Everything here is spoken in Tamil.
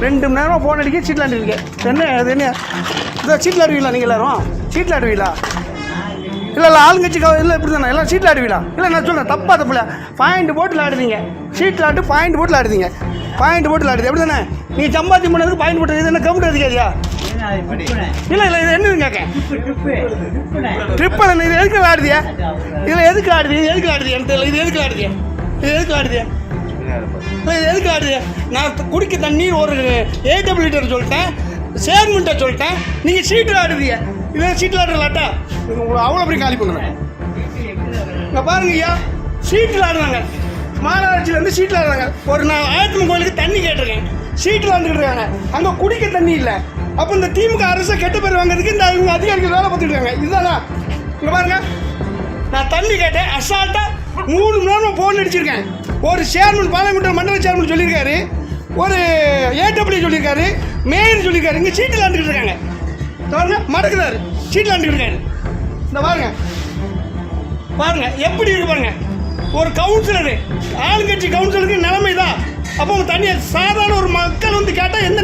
2 மணி நேரம் ஃபோன் அடிக்க சீட்டில் ஆடுவீங்க. என்ன அது என்ன இதை சீட்டில் ஆடுவீங்களா நீங்கள் எல்லோரும்? சீட்டில் ஆடுவீங்களா? இல்லை ஆளுங்கட்சி இல்லை இப்படி தானே எல்லாம் சீட்டில் ஆடுவீங்களா? இல்லை நான் சொல்கிறேன் தப்பாக தப்பில்ல. பாயிண்ட் போட்டில் ஆடுவீங்க. சீட்டில் ஆட்டு பாயிண்ட் போட்டில் ஆடுவீங்க. பாயிண்ட் போட்டில் ஆடுது எப்படி தானே? நீங்கள் சம்பாத்தி பண்ணதுக்கு பாயிண்ட் போட்டு இது என்ன கவுண்ட் அதிகாரியா? இல்லை இது என்னதுங்க ட்ரிப்பிள் என்ன? இது எதுக்கு ஆடுதியா? இதில் எதுக்கு ஆடுது? எதுக்கு ஆடுது எனக்கு தெரியல. இது எதுக்கு ஆடுதியா? இது எதுக்கு ஆடுதியா? இல்லை இது எதுக்கு ஆடுது? நான் குடிக்க தண்ணீர் ஒரு AW லிட்டர் சொல்லிட்டேன், சேர்மெண்ட்டை சொல்லிட்டேன், நீங்கள் சீட்டில் ஆடுதிய. இது சீட்டில் ஆடுறலாட்டா உங்களை அவ்வளோ அப்படி காலி பண்ணுவேன். இங்கே பாருங்க ஐயா, சீட்டில் ஆடுறாங்க. மாநகராட்சியிலேருந்து சீட்டில் ஆடுறாங்க. ஒரு நான் ஆயத்தம்மன் கோயிலுக்கு தண்ணி கேட்டிருக்கேன், சீட்டில் ஆண்டுக்கிட்டு இருக்காங்க. அங்கே குடிக்க தண்ணி இல்லை. அப்போ இந்த திமுக அரசை கெட்ட பேர் வாங்குறதுக்கு இந்த இவங்க அதிகாரிகள் வேலை பார்த்துட்டு இருக்காங்க. இதுதானா? இங்கே பாருங்க, நான் தண்ணி கேட்டேன், அசால்ட்டாக 3 மணி நேரம் ஃபோன் அடிச்சிருக்கேன். ஒரு சேர்மன் பாளையங்கோட்டை மண்டல சேர்மன் சொல்லியிருக்காரு, ஒரு AW சொல்லியிருக்காரு, மேயர் சொல்லியிருக்காரு. இங்கே சீட்டில் ஆண்டுக்கிட்டு இருக்காங்க. பாருங்க மடக்குறாரு, சீட்டில் ஆண்டுக்கிட்டு இருக்காரு. இந்த பாருங்க பாருங்க எப்படி இருக்கு பாருங்க. ஒரு கவுன்சிலரு, ஆளுங்கட்சி கவுன்சிலருக்கு நிலைமை தான். அப்போ தனியாக சாதாரண ஒரு மக்கள் வந்து கேட்டால் என்ன